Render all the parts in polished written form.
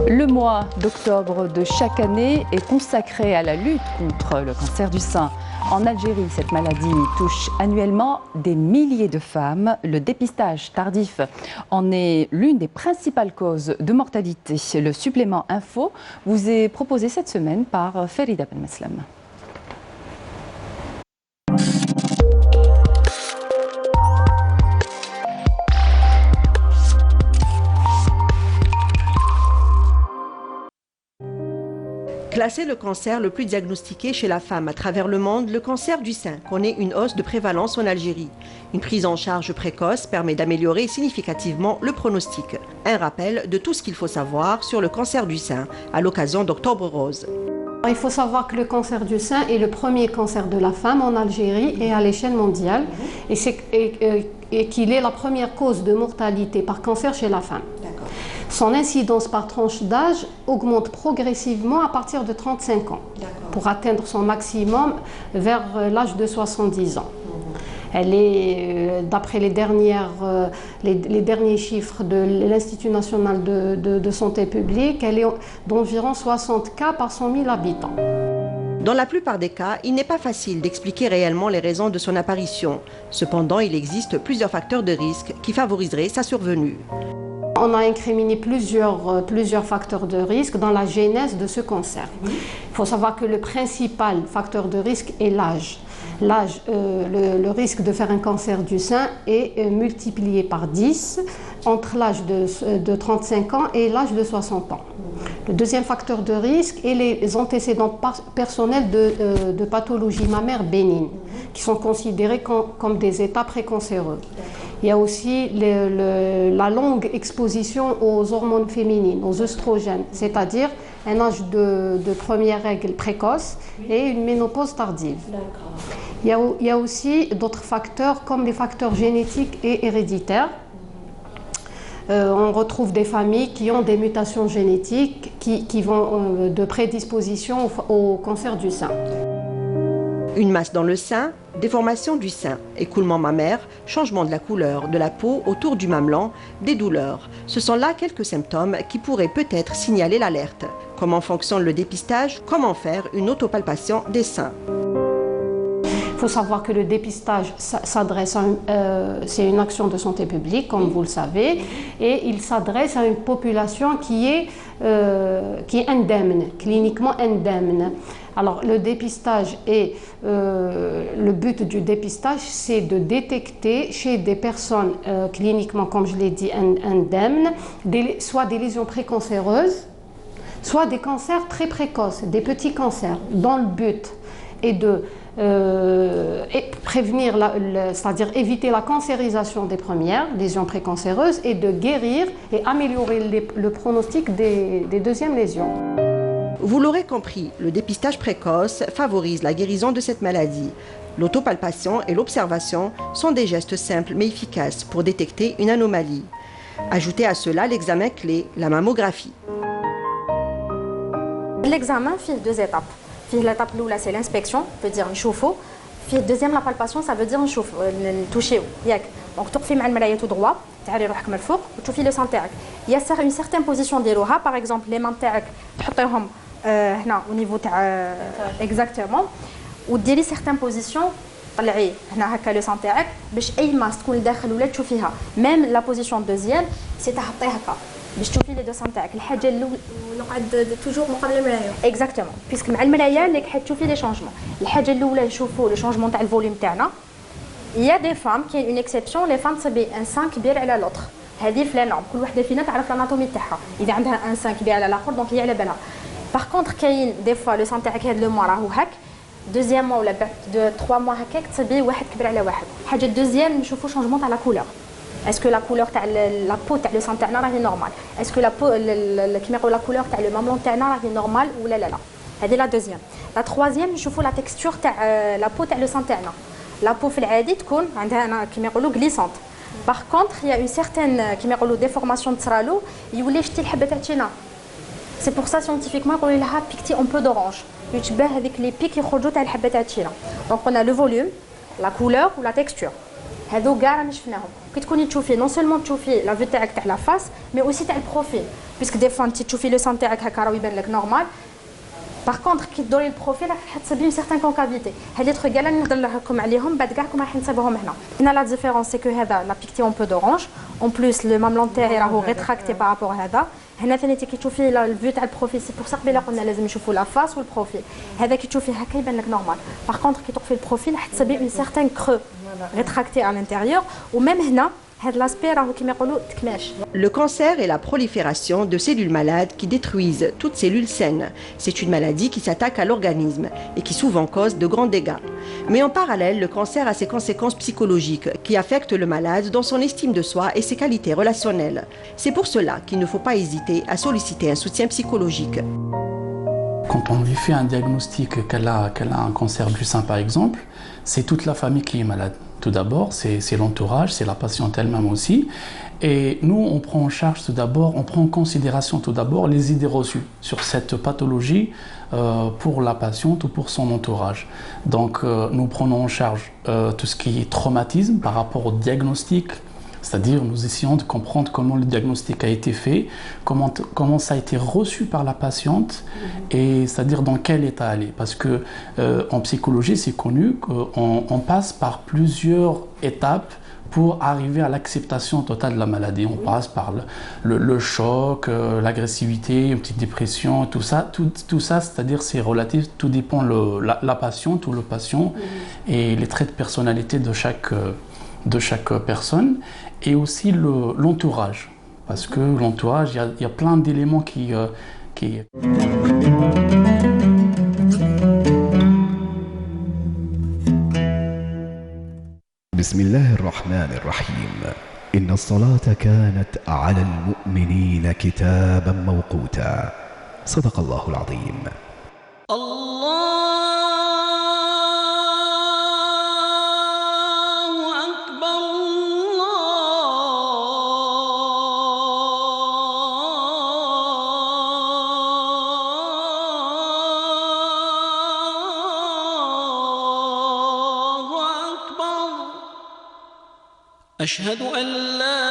Le mois d'octobre de chaque année est consacré à la lutte contre le cancer du sein. En Algérie, cette maladie touche annuellement des milliers de femmes. Le dépistage tardif en est l'une des principales causes de mortalité. Le supplément info vous est proposé cette semaine par Farida Ben Meslam. Classé le cancer le plus diagnostiqué chez la femme à travers le monde, le cancer du sein connaît une hausse de prévalence en Algérie. Une prise en charge précoce permet d'améliorer significativement le pronostic. Un rappel de tout ce qu'il faut savoir sur le cancer du sein à l'occasion d'Octobre Rose. Il faut savoir que le cancer du sein est le premier cancer de la femme en Algérie et à l'échelle mondiale et qu'il est la première cause de mortalité par cancer chez la femme. Son incidence par tranche d'âge augmente progressivement à partir de 35 ans pour atteindre son maximum vers l'âge de 70 ans. Elle est, d'après les derniers chiffres de l'Institut national de santé publique, elle est d'environ 60 cas par 100 000 habitants. Dans la plupart des cas, il n'est pas facile d'expliquer réellement les raisons de son apparition. Cependant, il existe plusieurs facteurs de risque qui favoriseraient sa survenue. On a incriminé plusieurs facteurs de risque dans la genèse de ce cancer. Il faut savoir que le principal facteur de risque est l'âge. L'âge, le risque de faire un cancer du sein est multiplié par 10 entre l'âge de 35 ans et l'âge de 60 ans. Le deuxième facteur de risque est les antécédents personnels de pathologies mammaires bénignes, qui sont considérés comme des états précancéreux. Il y a aussi la longue exposition aux hormones féminines, aux œstrogènes, c'est-à-dire un âge de première règle précoce et une ménopause tardive. Il y a aussi d'autres facteurs comme les facteurs génétiques et héréditaires. On retrouve des familles qui ont des mutations génétiques qui vont de prédisposition au cancer du sein. Une masse dans le sein, déformation du sein, écoulement mammaire, changement de la couleur de la peau autour du mamelon, des douleurs. Ce sont là quelques symptômes qui pourraient peut-être signaler l'alerte. Comment fonctionne le dépistage? Comment faire une autopalpation des seins? Il faut savoir que le dépistage s'adresse c'est une action de santé publique, comme vous le savez, et il s'adresse à une population qui est indemne, cliniquement indemne. Alors le dépistage le but du dépistage, c'est de détecter chez des personnes cliniquement, comme je l'ai dit, indemnes, soit des lésions précancéreuses, soit des cancers très précoces, des petits cancers, dont le but est de prévenir, c'est-à-dire éviter la cancérisation des premières lésions précancéreuses et de guérir et améliorer le pronostic des deuxièmes lésions. Vous l'aurez compris, le dépistage précoce favorise la guérison de cette maladie. L'autopalpation et l'observation sont des gestes simples mais efficaces pour détecter une anomalie. Ajoutez à cela l'examen clé, la mammographie. L'examen fait deux étapes. L'étape الاولى c'est l'inspection, veut dire نشوفوا. في deuxième la palpation, ça veut dire نشوف نتوشيو ياك. Donc توقفي مع المرايه tout droit, تعالي روحك من الفوق وتشوفي لو سان تاعك. Il y a une certaine position ديروها, par exemple les mains تاعك تحطيهم هنا au niveau تاع exactement وديري certaines positions طلعي هنا هكا لو سان تاعك باش اي ماس تكون لداخل ولا تشوفيها. Même la position deuxième c'est تحطي هكا باش تشوفي لي دو سان تاعك. الحاجه الاولى نقعد توجور مقابل المرايه اكزاكتومون بيسك مع المرايه اللي حتشوفي لي شونجمون. الحاجه الاولى نشوفوا لو شونجمون تاع الفوليوم تاعنا. يا دي فام كاين اون اكسبسيون لي فام تصبي ان سان كبير على لوطخ. هذه في لانوم كل وحده فينا تعرف الاناتومي تاعها. اذا عندها ان سان كبير على الاخر دونك هي على بالها. باغ كونطخ كاين دي فوا لو سان تاعك هذا لو موا راهو هاك دوزيامون ولا بعد 2-3 موا هكاك تصبي واحد كبير على واحد. حاجه دوزيام نشوفوا شونجمون تاع لا كولور. Est-ce que la couleur تاع la peau تاع le sang تاعنا راهي نورمال؟ Est-ce que la peau كيما يقولوا la couleur تاع le mamelon تاعنا راهي نورمال ولا لا؟ هذه لا دوزيام. لا تروازيام نشوفوا لا تكستور تاع la peau تاع le sang تاعنا. La peau في العادي تكون عندها كيما يقولوا glissante. Par contre, il y a une certaine كيما يقولوا déformation تصرالو يولي شتي الحبه تاع تشينا. C'est pour ça scientifiquement يقولوا لها بيكتي un peu d'orange. يتشبه هذيك لي بيك يخرجوا تاع الحبه تاع تشينا. Donc on a le volume, la couleur ou la texture. هذو كاع راني شفناهم. كي تكوني تشوفي نون سولمون تشوفي لا في تاعك تاع لا فاس مي اوسي تاع البروفيل بيسك دي فوا انت تشوفي لو سان تاعك هكا راه يبان لك نورمال. باغ كونطخ كي تدوري البروفيل راح تحسبي اون سيغتان كونكافيتي. هاد لي كاع راني نهضر لكم عليهم بعد كاعكم راح نصيبوهم هنا. هنا لا ديفيرونس سي كو هذا لا بيكتي اون بو دورانج اون بلوس لو ماملون تاعي راهو ريتراكتي بارابور هذا. هنا ثاني كي تشوفي الفيو تاع البروفيل سي بور سا قبيله قلنا لازم نشوفوا لا فاس والبروفيل. هذا كي تشوفيه هكا يبان لك نورمال. باغ كونطخ كي توقفي البروفيل راح تحسبي اون سيغتان كرو ريتراكتي على الانتيريور وميم هنا. Le cancer est la prolifération de cellules malades qui détruisent toutes cellules saines. C'est une maladie qui s'attaque à l'organisme et qui souvent cause de grands dégâts. Mais en parallèle, le cancer a ses conséquences psychologiques qui affectent le malade dans son estime de soi et ses qualités relationnelles. C'est pour cela qu'il ne faut pas hésiter à solliciter un soutien psychologique. Quand on lui fait un diagnostic qu'elle a un cancer du sein par exemple, c'est toute la famille qui est malade. Tout d'abord, c'est l'entourage, c'est la patiente elle-même aussi. Et nous, on prend en charge tout d'abord, on prend en considération tout d'abord les idées reçues sur cette pathologie pour la patiente ou pour son entourage. Donc, nous prenons en charge tout ce qui est traumatisme par rapport au diagnostic. C'est-à-dire, nous essayons de comprendre comment le diagnostic a été fait, comment ça a été reçu par la patiente, et c'est-à-dire dans quel état elle est. Parce que en psychologie, c'est connu qu'on passe par plusieurs étapes pour arriver à l'acceptation totale de la maladie. On passe par le choc, l'agressivité, une petite dépression, tout ça, c'est-à-dire c'est relatif, tout dépend la patiente ou le patient et les traits de personnalité de chaque personne. Et aussi l'entourage, parce que l'entourage, il y a plein d'éléments qui... بسم الله الرحمن الرحيم إن الصلاة كانت على المؤمنين كتابا موقوتا صدق الله العظيم. أشهد أن لا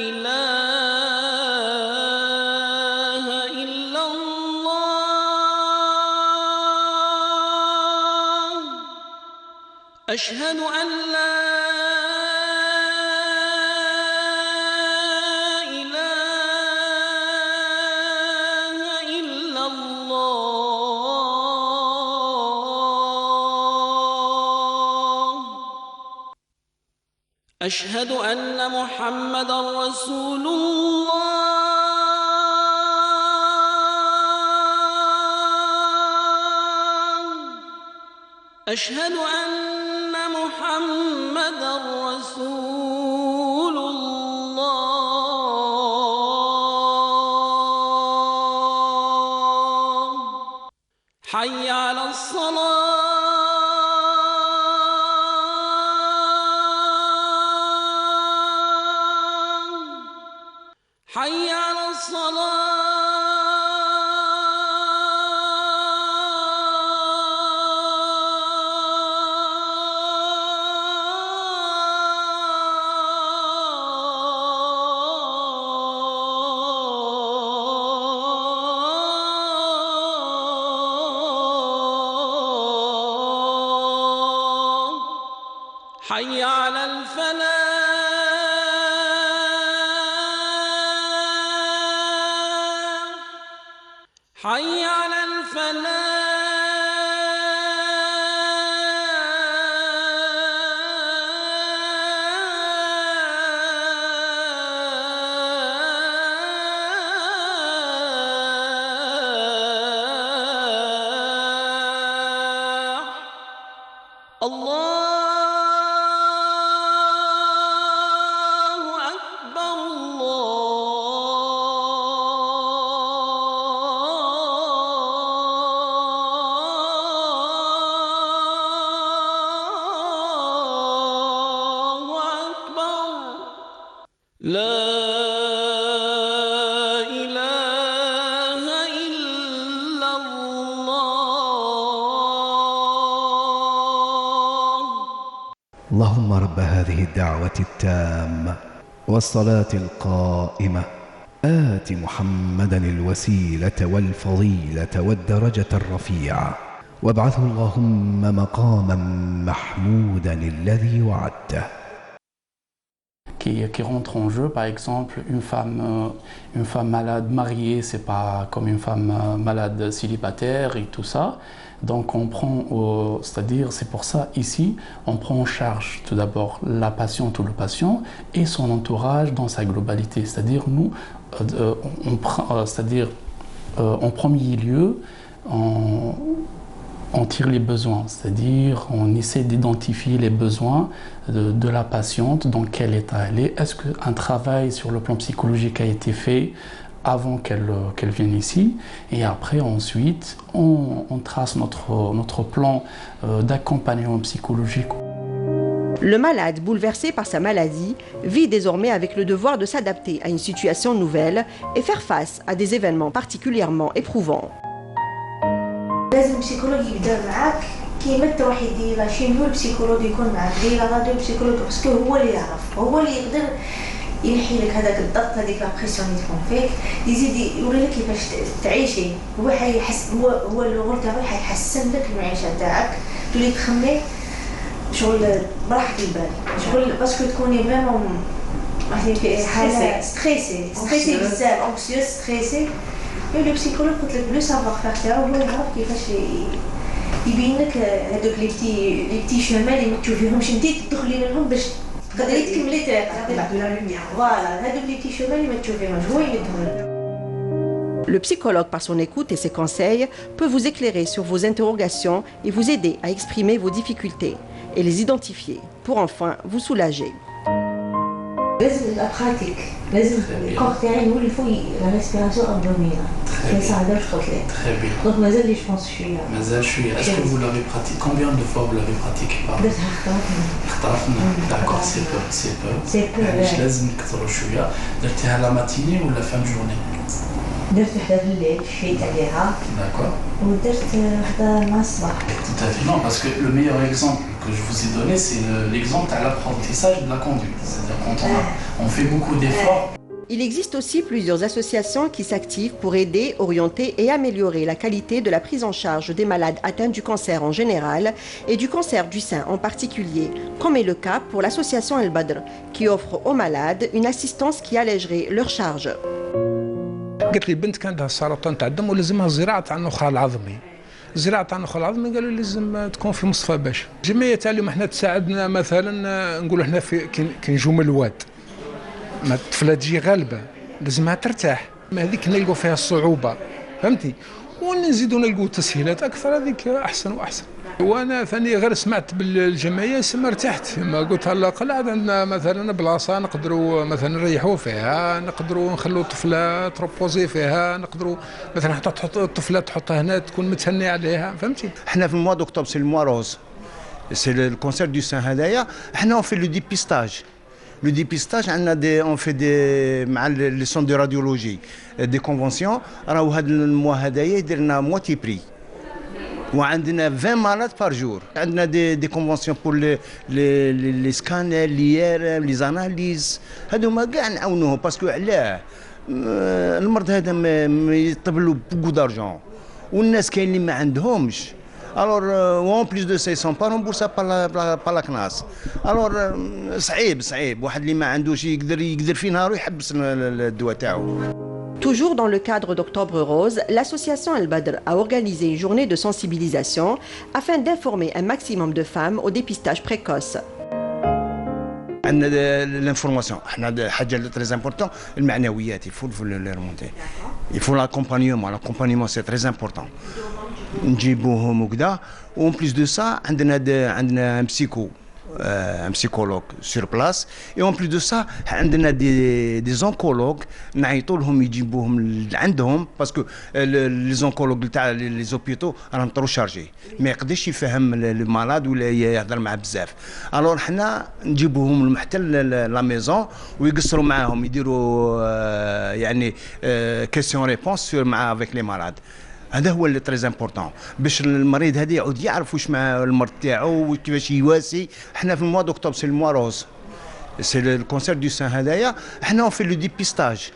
إله إلا الله أشهد أن لا أشهد أن محمدًا رسول الله أشهد أن محمدًا رسول الله حي على الصلاة حي على الصلاة حي على الفلاح حي على الفلاح الله أكبر الله أكبر لا إله إلا الله اللهم رب هذه الدعوة التامة والصلاة القائمة آت محمدا الوسيلة والفضيلة والدرجة الرفيعة وابعثه اللهم مقاما محمودا الذي وعدته. Qui rentre en jeu, par exemple, une femme malade mariée, c'est pas comme une femme malade célibataire et tout ça. Donc on prend, c'est-à-dire, c'est pour ça ici, on prend en charge tout d'abord la patiente ou le patient et son entourage dans sa globalité. C'est-à-dire nous, c'est-à-dire en premier lieu, on tire les besoins, c'est-à-dire on essaie d'identifier les besoins de la patiente, dans quel état elle est. Est-ce qu'un travail sur le plan psychologique a été fait avant qu'elle vienne ici? Et après, ensuite, on trace notre plan d'accompagnement psychologique. Le malade, bouleversé par sa maladie, vit désormais avec le devoir de s'adapter à une situation nouvelle et faire face à des événements particulièrement éprouvants. لازم البسيكولوج يبدا معاك كيما انت واحد يدير شنو البسيكولوج يكون معاك داير غادي البسيكولوج باسكو هو اللي يعرف هو اللي يقدر ينحي لك هذاك الضغط هذيك لا بريسيون اللي تكون فيك يزيد يوري لك كيفاش تعيشي هو حيحس هو اللغه تاعو حيحسن لك المعيشه تاعك تولي تخمي شغل براحه البال شغل باسكو تكوني فريمون واحد حاله ستريسي بزاف اونكسيوس ستريسي لو بسيكولوج قلت لك لو سافوار فار تاعو هو يعرف كيفاش يبين لك هذوك لي بتي شومان اللي ما تشوفيهمش انت تدخلي منهم باش تقدري تكملي طريقك فوالا هذوك لي بتي شومان اللي ما تشوفيهمش هو يمدهم لك. Le psychologue, par son écoute et ses conseils, peut vous éclairer sur vos interrogations et vous aider à exprimer vos difficultés et les identifier pour enfin vous soulager. لازم يبقى براتيك لازم الكور تاعي هو اللي فوق لا ريسبيراسيون ابدومينال ça باش قلت لك دونك مازال لي جوبونس شويه مازال شويه. Est-ce que vous l'avez pratiqué? Combien de fois vous l'avez pratiqué? درتها اخترفنا. D'accord, c'est peu. علاش لازم نكثروا شويه؟ درتيها لا ماتيني ولا فان جورني؟ درت وحده في الليل شفيت عليها. D'accord. ودرت وحده مع الصباح. Tout à fait. Non, parce que le meilleur exemple que je vous ai donné, c'est l'exemple de l'apprentissage de la conduite. C'est-à-dire quand on fait beaucoup d'efforts. Il existe aussi plusieurs associations qui s'activent pour aider, orienter et améliorer la qualité de la prise en charge des malades atteints du cancer en général et du cancer du sein en particulier, comme est le cas pour l'association El Badr, qui offre aux malades une assistance qui allégerait leur charge. قالت لي بنت كان عندها سرطان تاع الدم ولازمها زراعه تاع النخاع العظمي. زراعه تاع النخاع العظمي قالوا لي لازم تكون في مصطفى باشا. الجمعيه تاع اليوم احنا تساعدنا مثلا نقولوا احنا في كي نجوا من الواد. ما الطفله تجي غالبه لازمها ترتاح. ما هذيك نلقوا فيها الصعوبه فهمتي؟ ونزيدوا نلقوا تسهيلات اكثر هذيك احسن واحسن. وانا ثاني غير سمعت بالجمعيه سما ارتحت ما قلت على الاقل عندنا مثلا بلاصه نقدروا مثلا نريحوا فيها نقدروا نخلوا طفله تروبوزي فيها نقدروا مثلا حتى تحط الطفله تحطها هنا تكون متهنيه عليها فهمتي. احنا في الموا دكتور سي الموا روز سي الكونسير دو سان هذايا احنا اون في لو ديبيستاج. Le dépistage, on fait مع les centres de radiologie des conventions. راهو هذا الموا هذايا درنا موتي بري. وعندنا 20 malades par jour. عندنا des conventions pour les scanners, l'IRM, les analyses. هذوما كاع نعاونوهم باسكو علاه المرض هذا ما يطلب له بوكو دارجون والناس كاين اللي ما عندهمش. Alors, en plus de ça, ils ne sont pas remboursés par la CNAS. Alors, صعيب واحد اللي ما عندوش يقدر في نهار يحبس الدواء تاعو. Toujours dans le cadre d'Octobre Rose, l'association El Badr a organisé une journée de sensibilisation afin d'informer un maximum de femmes au dépistage précoce. عندنا l'information. احنا حاجه très important المعنويات. Il faut les remonter. Il faut l'accompagnement. L'accompagnement c'est très important. نجيبوهم وكذا وان بليس دو سا عندنا ان psychologue sur place et en plus de ça عندنا des oncologues نعيطوا لهم يجيبوهم عندهم باسكو لي زونكولوج تاع لي زوبيتو راهم طرو شارجي ما يقدرش يفهم المالاد ولا يهضر معاه بزاف. الور حنا نجيبوهم حتى لا ميزون ويقصروا معاهم يديروا يعني كيسيون ريبونس مع افيك لي مالاد. هذا هو اللي تري امبورطون باش المريض هذا يعود يعرف واش مع المرض تاعو وكيفاش يواسي. حنا في الموا دوكتوبر سي الموا روز سي الكونسير دو سان هذايا. حنا في لو ديبيستاج.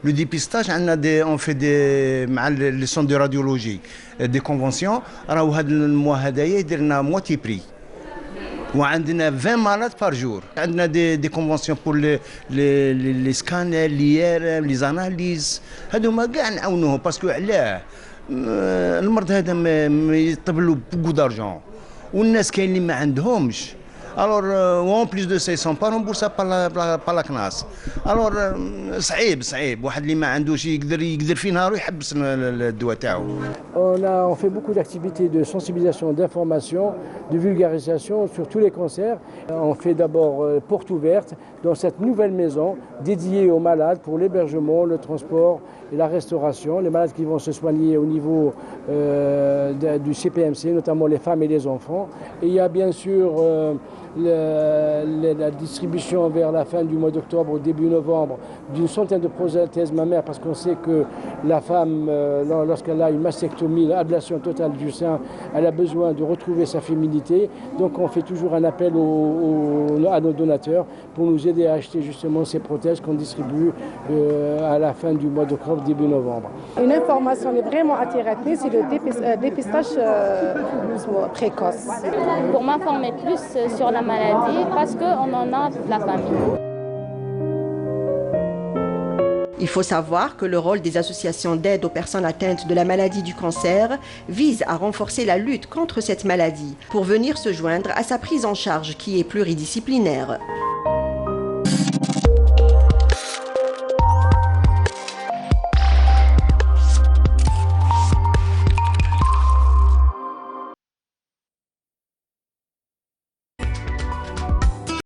لو ديبيستاج عندنا دي اون في دي مع لي سون دو راديولوجي دي كونفونسيون. راهو هذا الموا هذايا يدير لنا موتي بري وعندنا 20 مالات بار جور. عندنا دي كونفونسيون بور لي سكانر لي لي زاناليز. هذوما كاع نعاونوهم باسكو علاه المرض هذا ما يطلب له بوكو دارجون والناس كاين اللي ما عندهمش. Alors, en plus de ça, ils ne sont pas remboursés par la CNAS. Alors, صعيب واحد اللي ما عندوش يقدر في نهار يحبس الدواء تاعو. On fait beaucoup d'activités de sensibilisation, d'information, de vulgarisation sur tous les cancers. On fait d'abord porte ouverte dans cette nouvelle maison dédiée aux malades pour l'hébergement, le transport et la restauration. Les malades qui vont se soigner au niveau du CPMC, notamment les femmes et les enfants. Et il y a bien sûr la distribution vers la fin du mois d'octobre au début novembre d'une centaine de prothèses mammaires parce qu'on sait que la femme, lorsqu'elle a une mastectomie, l'ablation totale du sein, elle a besoin de retrouver sa féminité. Donc on fait toujours un appel à nos donateurs pour nous aider à acheter justement ces prothèses qu'on distribue à la fin du mois d'octobre, début novembre. Une information vraiment à retenir, c'est le dépistage précoce. Pour m'informer plus sur la maladie, parce qu'on en a de la famille. Il faut savoir que le rôle des associations d'aide aux personnes atteintes de la maladie du cancer vise à renforcer la lutte contre cette maladie pour venir se joindre à sa prise en charge qui est pluridisciplinaire.